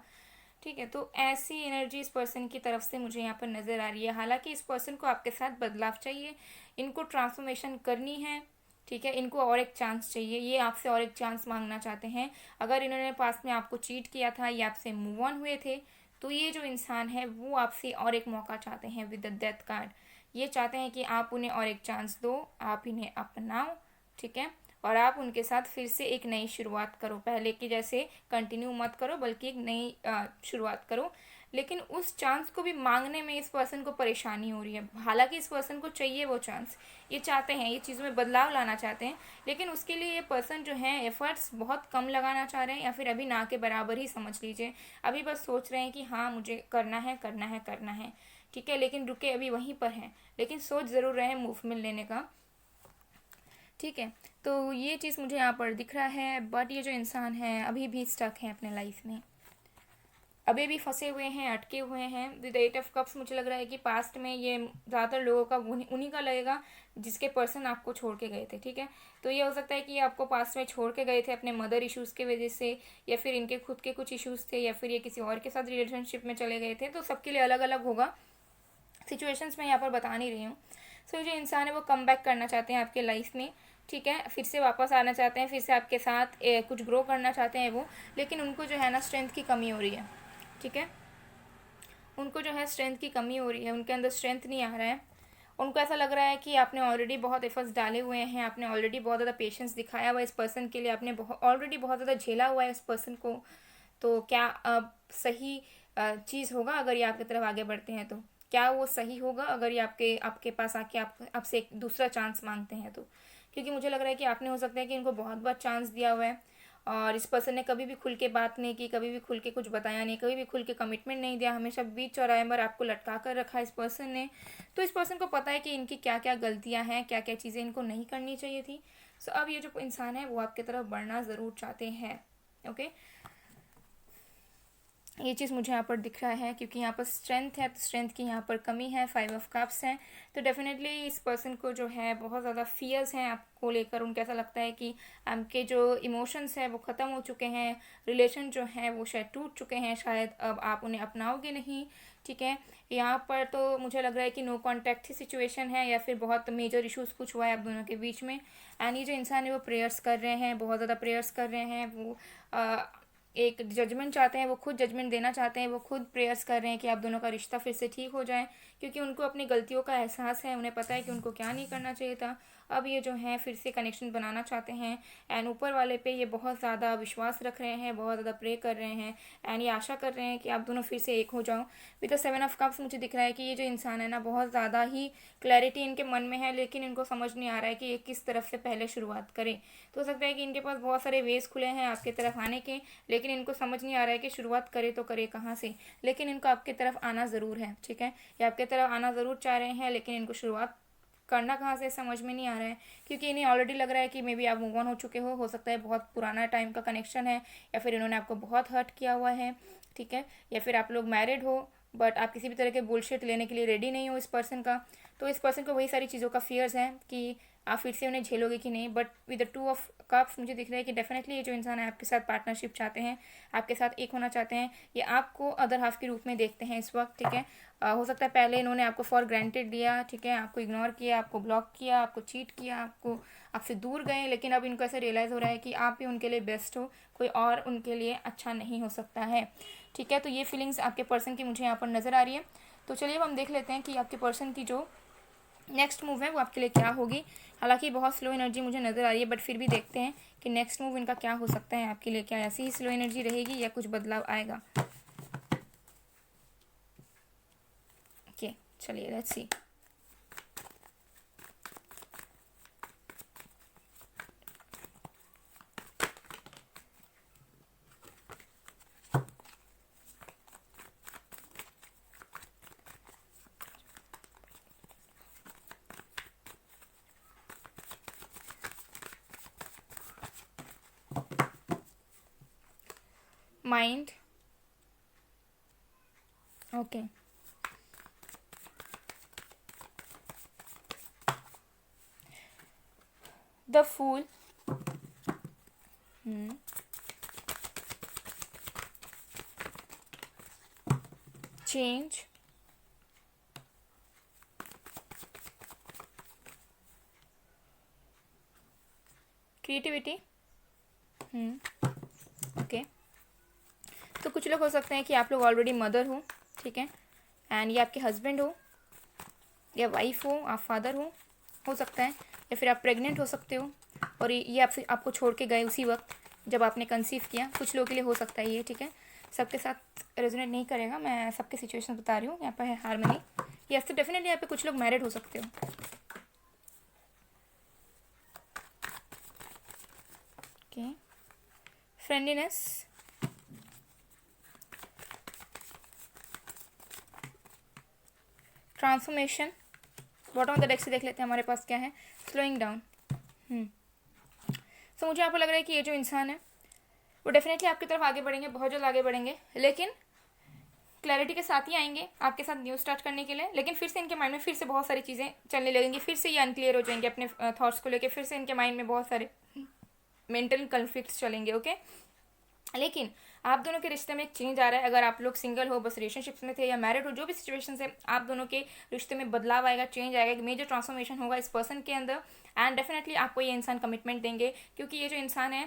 ठीक है। तो ऐसी एनर्जी इस पर्सन की तरफ से मुझे यहाँ पर नज़र आ रही है। हालांकि इस पर्सन को आपके साथ बदलाव चाहिए, इनको ट्रांसफॉर्मेशन करनी है, ठीक है, इनको और एक चांस चाहिए, ये आपसे और एक चांस मांगना चाहते हैं। अगर इन्होंने पास्ट में आपको चीट किया था, ये आपसे मूव ऑन हुए थे, तो ये जो इंसान है वो आपसे और एक मौका चाहते हैं विद द डेथ कार्ड। ये चाहते हैं कि आप उन्हें और एक चांस दो, आप इन्हें अपनाओ, ठीक है, और आप उनके साथ फिर से एक नई शुरुआत करो, पहले की जैसे कंटिन्यू मत करो बल्कि एक नई शुरुआत करो। लेकिन उस चांस को भी मांगने में इस पर्सन को परेशानी हो रही है। हालांकि इस पर्सन को चाहिए वो चांस, ये चाहते हैं, ये चीज़ों में बदलाव लाना चाहते हैं, लेकिन उसके लिए ये पर्सन जो है एफर्ट्स बहुत कम लगाना चाह रहे हैं, या फिर अभी ना के बराबर ही समझ लीजिए। अभी बस सोच रहे हैं कि हाँ मुझे करना है करना है करना है, ठीक है, लेकिन रुके अभी वहीं पर हैं, लेकिन सोच ज़रूर रहे हैं मूवमेंट लेने का, ठीक है। तो ये चीज़ मुझे यहाँ पर दिख रहा है, बट ये जो इंसान है अभी भी स्टक है अपने लाइफ में, अभी भी फंसे हुए हैं, अटके हुए हैं। विद एट ऑफ कप्स मुझे लग रहा है कि पास्ट में ये ज़्यादातर लोगों का उन्हीं का लगेगा जिसके पर्सन आपको छोड़ के गए थे, ठीक है। तो ये हो सकता है कि ये आपको पास्ट में छोड़ के गए थे अपने मदर इश्यूज़ की वजह से, या फिर इनके खुद के कुछ इश्यूज़ थे, या फिर ये किसी और के साथ रिलेशनशिप में चले गए थे, तो सबके लिए अलग अलग होगा, सिचुएशंस मैं यहाँ पर बता नहीं रही हूँ। सो जो इंसान है वो कम बैक करना चाहते हैं आपके लाइफ में, ठीक है, फिर से वापस आना चाहते हैं, फिर से आपके साथ कुछ ग्रो करना चाहते हैं वो, लेकिन उनको जो है ना स्ट्रेंथ की कमी हो रही है, ठीक है, उनको जो है स्ट्रेंथ की कमी हो रही है, उनके अंदर स्ट्रेंथ नहीं आ रहा है। उनको ऐसा लग रहा है कि आपने ऑलरेडी बहुत एफर्ट्स डाले हुए हैं, आपने ऑलरेडी बहुत ज़्यादा पेशेंस दिखाया हुआ है इस पर्सन के लिए, आपने ऑलरेडी बहुत ज़्यादा झेला हुआ है इस पर्सन को, तो क्या अब सही चीज़ होगा अगर ये आपकी तरफ आगे बढ़ते हैं, तो क्या वो सही होगा अगर ये आपके पास आके आपसे एक दूसरा चांस मांगते हैं, तो क्योंकि मुझे लग रहा है कि आपने हो सकता है कि इनको बहुत बार चांस दिया हुआ है, और इस पर्सन ने कभी भी खुल के बात नहीं की, कभी भी खुल के कुछ बताया नहीं, कभी भी खुल के कमिटमेंट नहीं दिया, हमेशा बीच चौराहे पर आपको लटका कर रखा इस पर्सन ने। तो इस पर्सन को पता है कि इनकी क्या क्या गलतियां हैं, क्या क्या चीज़ें इनको नहीं करनी चाहिए थी। सो अब ये जो इंसान है वो आपकी तरफ बढ़ना ज़रूर चाहते हैं, ओके। ये चीज़ मुझे यहाँ पर दिख रहा है, क्योंकि यहाँ पर स्ट्रेंथ है तो स्ट्रेंथ की यहाँ पर कमी है, 5 ऑफ कप्स हैं। तो डेफिनेटली इस पर्सन को जो है बहुत ज़्यादा फियर्स हैं आपको लेकर। उनको ऐसा लगता है कि आपके जो इमोशंस हैं वो ख़त्म हो चुके हैं, रिलेशन जो है वो शायद टूट चुके हैं, शायद अब आप उन्हें अपनाओगे नहीं। ठीक है, यहाँ पर तो मुझे लग रहा है कि नो कॉन्टैक्ट की सिचुएशन है, या फिर बहुत मेजर इश्यूज कुछ हुआ है आप दोनों के बीच में। एंड ये जो इंसान है वो प्रेयर्स कर रहे हैं, बहुत ज़्यादा प्रेयर्स कर रहे हैं। वो एक जजमेंट चाहते हैं, वो खुद जजमेंट देना चाहते हैं, वो खुद प्रेयर्स कर रहे हैं कि आप दोनों का रिश्ता फिर से ठीक हो जाए, क्योंकि उनको अपनी गलतियों का एहसास है। उन्हें पता है कि उनको क्या नहीं करना चाहिए था। अब ये जो है फिर से कनेक्शन बनाना चाहते हैं, एंड ऊपर वाले पे ये बहुत ज़्यादा विश्वास रख रहे हैं, बहुत ज़्यादा प्रे कर रहे हैं, एंड ये आशा कर रहे हैं कि आप दोनों फिर से एक हो जाओ। विद द 7 ऑफ कप्स मुझे दिख रहा है कि ये जो इंसान है ना, बहुत ज़्यादा ही क्लैरिटी इनके मन में है, लेकिन इनको समझ नहीं आ रहा है कि ये किस तरफ से पहले शुरुआत करें। तो हो सकता है कि इनके पास बहुत सारे वेज खुले हैं आपकी तरफ आने के, लेकिन इनको समझ नहीं आ रहा है कि शुरुआत करे तो करे कहाँ से। लेकिन इनको आपकी तरफ आना ज़रूर है, ठीक है, ये आपकी तरफ आना ज़रूर चाह रहे हैं, लेकिन इनको शुरुआत करना कहाँ से समझ में नहीं आ रहा है, क्योंकि इन्हें ऑलरेडी लग रहा है कि मे बी आप मूव ऑन हो चुके हो सकता है बहुत पुराना टाइम का कनेक्शन है, या फिर इन्होंने आपको बहुत हर्ट किया हुआ है। ठीक है, या फिर आप लोग मैरिड हो बट आप किसी भी तरह के बुलशिट लेने के लिए रेडी नहीं हो इस पर्सन का। तो इस पर्सन को वही सारी चीज़ों का फियर्स है कि आप फिर से उन्हें झेलोगे कि नहीं। But with the 2 of cups मुझे दिख रहा है कि डेफिनेटली ये जो इंसान है आपके साथ पार्टनरशिप चाहते हैं, आपके साथ एक होना चाहते हैं। ये आपको अदर हाफ के रूप में देखते हैं इस वक्त। ठीक है, हो सकता है पहले इन्होंने आपको फॉर ग्रांटेड लिया, ठीक है, आपको इग्नोर किया, आपको ब्लॉक किया, आपको चीट किया, आपसे दूर गए, लेकिन अब इनको ऐसा रियलाइज़ हो रहा है कि आप ही उनके लिए बेस्ट हो, कोई और उनके लिए अच्छा नहीं हो सकता है। ठीक है, तो ये फीलिंग्स आपके पर्सन की मुझे यहाँ पर नज़र आ रही है। तो चलिए अब हम देख लेते हैं कि आपके पर्सन की जो नेक्स्ट मूव है वो आपके लिए क्या होगी। हालांकि बहुत स्लो एनर्जी मुझे नज़र आ रही है, बट फिर भी देखते हैं कि नेक्स्ट मूव इनका क्या हो सकता है आपके लिए। क्या ऐसी ही स्लो एनर्जी रहेगी या कुछ बदलाव आएगा? ओके, चलिए let's see. Mind, okay, the fool, change, creativity, okay. तो कुछ लोग हो सकते हैं कि आप लोग ऑलरेडी मदर हो, ठीक है, एंड ये आपके हस्बैंड हो या वाइफ हो, आप फादर हो सकता है, या फिर आप प्रेग्नेंट हो सकते हो, और ये आपको छोड़ के गए उसी वक्त जब आपने कंसीव किया। कुछ लोगों के लिए हो सकता है ये, ठीक है, सबके साथ रेजोनेट नहीं करेगा, मैं सबके सिचुएशन बता रही हूँ। यहाँ पर है हार्मनी, यस, तो डेफिनेटली यहाँ पे कुछ लोग मैरिड हो सकते हो। Okay, friendliness, transformation, bottom of the deck से देख लेते हैं हमारे पास क्या है। Slowing down. सो मुझे यहाँ पर लग रहा है कि ये जो इंसान है वो डेफिनेटली आपकी तरफ आगे बढ़ेंगे, बहुत जल्द आगे बढ़ेंगे, लेकिन क्लैरिटी के साथ ही आएंगे आपके साथ न्यू स्टार्ट करने के लिए। लेकिन फिर से इनके माइंड में फिर से बहुत सारी चीज़ें चलने लगेंगी, फिर से ये अनक्लियर हो जाएंगे अपने थॉट्स को लेके, फिर से इनके माइंड में बहुत सारे मेंटल कन्फ्लिक्ट्स चलेंगे। ओके, लेकिन आप दोनों के रिश्ते में एक चेंज आ रहा है। अगर आप लोग सिंगल हो, बस रिलेशनशिप्स में थे, या मैरिड हो, जो भी सिचुएशन है, आप दोनों के रिश्ते में बदलाव आएगा, चेंज आएगा, एक मेजर ट्रांसफॉर्मेशन होगा इस पर्सन के अंदर। एंड डेफिनेटली आपको ये इंसान कमिटमेंट देंगे, क्योंकि ये जो इंसान है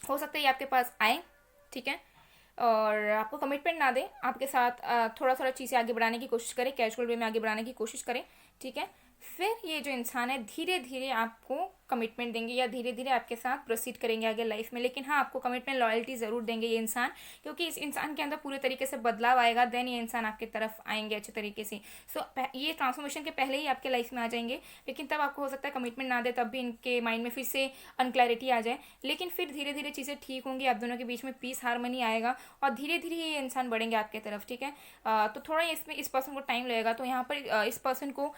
हो सकता है ये आपके पास आए, ठीक है, और आपको कमिटमेंट ना दे, आपके साथ थोड़ा थोड़ा चीज़ें आगे बढ़ाने की कोशिश करें, कैजुअल वे में आगे बढ़ाने की कोशिश करें, ठीक है। फिर ये जो इंसान है धीरे धीरे आपको कमिटमेंट देंगे, या धीरे धीरे आपके साथ प्रोसीड करेंगे आगे लाइफ में। लेकिन हाँ, आपको कमिटमेंट, लॉयल्टी ज़रूर देंगे ये इंसान, क्योंकि इस इंसान के अंदर पूरे तरीके से बदलाव आएगा, देन ये इंसान आपकी तरफ आएंगे अच्छे तरीके से। सो ये ट्रांसफॉर्मेशन के पहले ही आपके लाइफ में आ जाएंगे, लेकिन तब आपको हो सकता है कमिटमेंट ना दे, तब भी इनके माइंड में फिर से अनक्लैरिटी आ जाए। लेकिन फिर धीरे धीरे चीज़ें ठीक होंगी, आप दोनों के बीच में पीस, हारमनी आएगा, और धीरे धीरे ये इंसान बढ़ेंगे आपके तरफ, ठीक है। तो थोड़ा इसमें इस पर्सन को टाइम लगेगा। तो यहाँ पर इस पर्सन को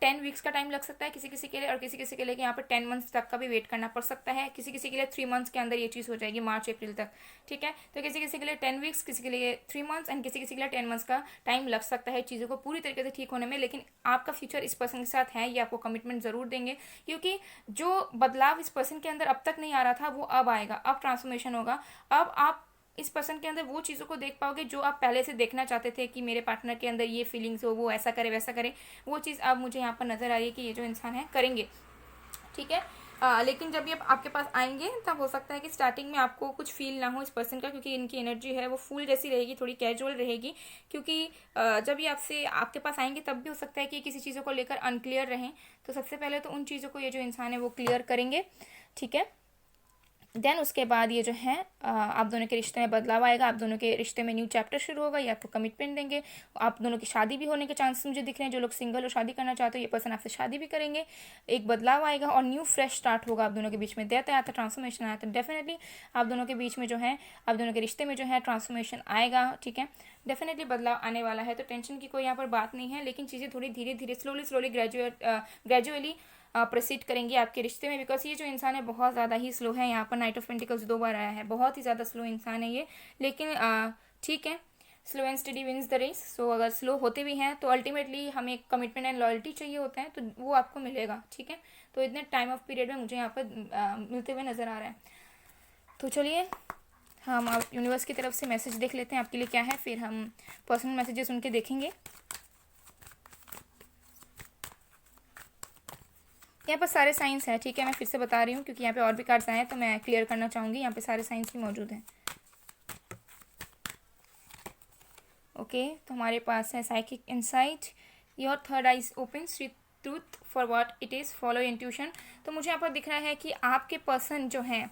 10 वीक्स का टाइम लग सकता है किसी किसी के लिए, और किसी किसी के लिए यहाँ पर 10 मंथ्स तक का भी वेट करना पड़ सकता है। किसी किसी के लिए 3 मंथ्स के अंदर ये चीज़ हो जाएगी, मार्च अप्रैल तक, ठीक है। तो किसी किसी के लिए 10 वीक्स, किसी के लिए 3 मंथ्स एंड किसी किसी के लिए 10 मंथ्स का टाइम लग सकता है चीज़ों को पूरी तरीके से ठीक होने में। लेकिन आपका फ्यूचर इस पर्सन के साथ है, ये आपको कमिटमेंट ज़रूर देंगे, क्योंकि जो बदलाव इस पर्सन के अंदर अब तक नहीं आ रहा था वो अब आएगा, अब ट्रांसफॉर्मेशन होगा। अब आप इस पर्सन के अंदर वो चीज़ों को देख पाओगे जो आप पहले से देखना चाहते थे कि मेरे पार्टनर के अंदर ये फीलिंग्स हो, वो ऐसा करे वैसा करे, वो चीज़ अब मुझे यहाँ पर नज़र आ रही है कि ये जो इंसान है करेंगे, ठीक है। लेकिन जब ये आपके पास आएंगे तब हो सकता है कि स्टार्टिंग में आपको कुछ फील ना हो इस पर्सन का, क्योंकि इनकी एनर्जी है वो फूल जैसी रहेगी, थोड़ी कैजुअल रहेगी, क्योंकि जब ये आपसे आपके पास आएंगे तब भी हो सकता है कि किसी चीज़ों को लेकर अनक्लियर रहें। तो सबसे पहले तो उन चीज़ों को ये जो इंसान है वो क्लियर करेंगे, ठीक है। देन उसके बाद ये जो है आप दोनों के रिश्ते में बदलाव आएगा, आप दोनों के रिश्ते में न्यू चैप्टर शुरू होगा, ये आपको कमिटमेंट देंगे। आप दोनों की शादी भी होने के चांसेस मुझे दिख रहे हैं। जो लोग सिंगल और शादी करना चाहते हो, ये पर्सन आपसे शादी भी करेंगे, एक बदलाव आएगा और न्यू फ्रेश स्टार्ट होगा आप दोनों के बीच में। देता आता ट्रांसफॉर्मेशन आया, तो डेफिनेटली आप दोनों के बीच में जो है, आप दोनों के रिश्ते में जो है ट्रांसफॉर्मेशन आएगा, ठीक है। डेफिनेटली बदलाव आने वाला है, तो टेंशन की कोई यहाँ पर बात नहीं है। लेकिन चीज़ें थोड़ी धीरे धीरे स्लोली ग्रेजुअली प्रोसीड करेंगी आपके रिश्ते में, बिकॉज ये जो इंसान है बहुत ज़्यादा ही स्लो है। यहाँ पर नाइट ऑफ पेंटिकल्स 2 बार आया है, बहुत ही ज़्यादा स्लो इंसान है ये। लेकिन ठीक है, slow and steady wins the race. So अगर स्लो होते भी हैं तो अल्टीमेटली हमें कमिटमेंट एंड लॉयल्टी चाहिए होता है, तो वो आपको मिलेगा, ठीक है। तो इतने टाइम ऑफ पीरियड में मुझे यहाँ पर मिलते हुए नज़र आ रहा है। तो चलिए हम आप यूनिवर्स की तरफ से मैसेज देख लेते हैं आपके लिए क्या है, फिर हम पर्सनल मैसेजेस उनके देखेंगे। यहाँ पर सारे साइंस हैं, ठीक है। मैं फिर से बता रही हूँ क्योंकि यहाँ पे और भी कार्ड्स आए हैं, तो मैं क्लियर करना चाहूँगी। यहाँ पे सारे साइंस भी मौजूद हैं, ओके। तो हमारे पास है psychic insight, your third eyes open, see truth for what it is, follow intuition. तो मुझे यहाँ पर दिख रहा है कि आपके पर्सन जो हैं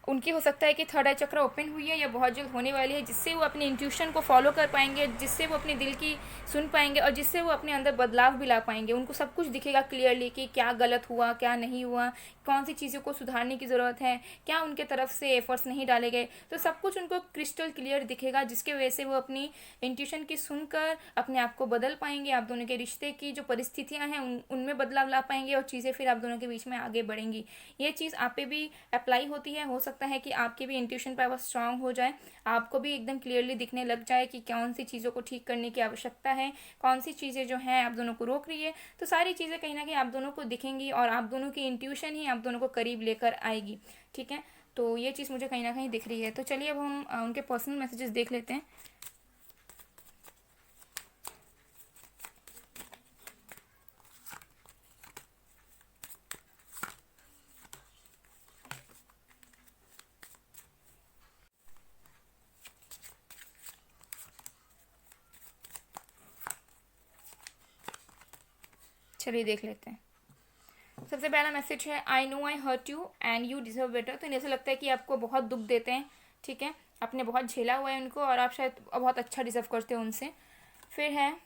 उनकी हो सकता है कि थर्ड आई चक्र ओपन हुई है या बहुत जल्द होने वाली है, जिससे वो अपने इंट्यूशन को फॉलो कर पाएंगे, जिससे वो अपने दिल की सुन पाएंगे और जिससे वो अपने अंदर बदलाव भी ला पाएंगे। उनको सब कुछ दिखेगा क्लियरली कि क्या गलत हुआ, क्या नहीं हुआ, कौन सी चीज़ों को सुधारने की ज़रूरत है, क्या उनके तरफ से एफर्ट्स नहीं डाले गए, तो सब कुछ उनको क्रिस्टल क्लियर दिखेगा, जिसके वजह से वो अपनी इंट्यूशन की सुनकर अपने आप को बदल पाएंगे। आप दोनों के रिश्ते की जो परिस्थितियाँ हैं उनमें बदलाव ला पाएंगे और चीज़ें फिर आप दोनों के बीच में आगे बढ़ेंगी। ये चीज़ आप पे भी अप्लाई होती है। हो सकता है कि आपकी भी इंट्यूशन पावर स्ट्रांग हो जाए, आपको भी एकदम क्लियरली दिखने लग जाए कि कौन सी चीज़ों को ठीक करने की आवश्यकता है, कौन सी चीज़ें जो हैं आप दोनों को रोक रही है। तो सारी चीज़ें कहीं ना कहीं आप दोनों को दिखेंगी और आप दोनों की इंट्यूशन ही आप दोनों को करीब लेकर आएगी, ठीक है। तो ये चीज़ मुझे कहीं ना कहीं दिख रही है। तो चलिए अब हम उनके पर्सनल मैसेजेस देख लेते हैं। चलिए देख लेते हैं। सबसे पहला मैसेज है, I know I hurt you and you deserve better. तो इन्हें ऐसा लगता है कि आपको बहुत दुख देते हैं, ठीक है, आपने बहुत झेला हुआ है उनको और आप शायद बहुत अच्छा डिजर्व करते हो उनसे। फिर है,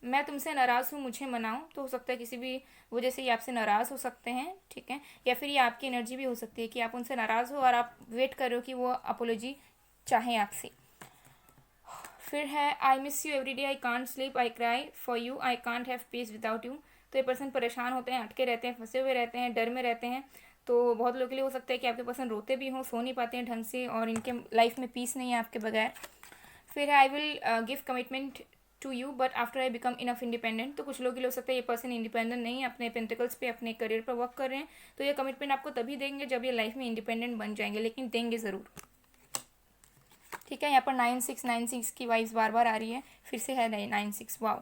मैं तुमसे नाराज़ हूँ, मुझे मनाओ। तो हो सकता है किसी भी वजह से ये आपसे नाराज़ हो सकते हैं, ठीक है, या फिर ये आपकी एनर्जी भी हो सकती है कि आप उनसे नाराज़ हो और आप वेट कर रहे हो कि वो अपोलॉजी चाहें आपसे। फिर है, I miss you every day, I can't sleep, I cry for you, I can't have piece without you. तो ये पर्सन परेशान होते हैं, अटके रहते हैं, फंसे हुए रहते हैं, डर में रहते हैं। तो बहुत लोगों के लिए हो सकता है कि आपके पर्सन रोते भी हों, सो नहीं पाते हैं ढंग से और इनके लाइफ में पीस नहीं है आपके बगैर। फिर है, I will give commitment to you but after I become enough independent. तो कुछ लोगों के लिए हो सकता है ये पर्सन इंडिपेंडेंट नहीं है, अपने पेंटिकल्स पे अपने करियर पर वर्क कर रहे हैं। तो ये कमिटमेंट आपको तभी देंगे जब ये लाइफ में इंडिपेंडेंट बन जाएंगे, लेकिन देंगे ज़रूर, ठीक है। यहाँ पर 9696 की वाइब्स बार बार आ रही है, फिर से है 96, वाओ,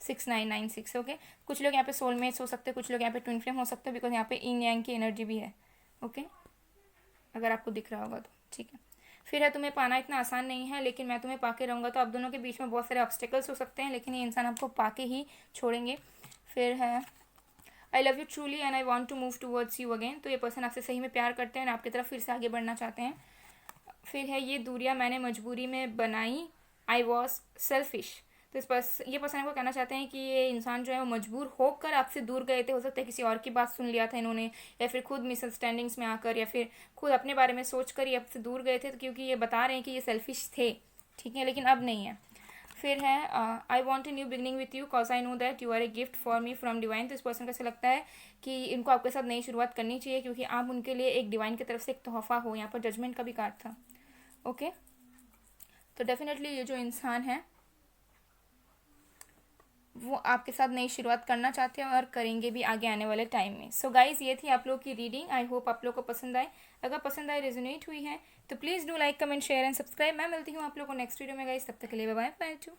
6996, ओके। कुछ लोग यहाँ पे सोलमेट्स हो सकते हैं, कुछ लोग यहाँ पे ट्विन फ्लेम हो सकते हैं, बिकॉज यहाँ पे इन यांग की एनर्जी भी है, ओके, अगर आपको दिख रहा होगा तो, ठीक है। फिर है, तुम्हें पाना इतना आसान नहीं है लेकिन मैं तुम्हें पाके रहूँगा। तो आप दोनों के बीच में बहुत सारे ऑब्स्टेकल्स हो सकते हैं, लेकिन ये इंसान आपको पाके ही छोड़ेंगे। फिर है, I love you truly and I want to move towards you again. तो ये पर्सन आपसे सही में प्यार करते हैं और आपकी तरफ फिर से आगे बढ़ना चाहते हैं। फिर है, ये दूरियां मैंने मजबूरी में बनाई, आई वॉज सेल्फिश। तो ये पर्सन को कहना चाहते हैं कि ये इंसान जो है वो मजबूर होकर आपसे दूर गए थे। हो सकता है किसी और की बात सुन लिया था इन्होंने, या फिर खुद मिसअंडरस्टैंडिंग्स में आकर, या फिर खुद अपने बारे में सोच कर ये आपसे दूर गए थे, तो क्योंकि ये बता रहे हैं कि ये सेल्फिश थे, ठीक है, लेकिन अब नहीं है। फिर है I want a new beginning with you cause I know that you are a gift for me from divine. तो इस पर्सन को ऐसा लगता है कि इनको आपके साथ नई शुरुआत करनी चाहिए क्योंकि आप उनके लिए एक डिवाइन की तरफ से एक तोहफा हो। यहाँ पर जजमेंट का भी कार्ड था। ओके तो डेफिनेटली ये जो इंसान है वो आपके साथ नई शुरुआत करना चाहते हैं और करेंगे भी आगे आने वाले टाइम में। सो गाइज ये थी आप लोग की रीडिंग। आई होप आप लोग को पसंद आए। अगर पसंद आए, रेजोनेट हुई है तो please do like, comment, share and subscribe. मैं मिलती हूँ आप लोग को नेक्स्ट वीडियो में गाइज। तब तक के लिए बाय बाय टू।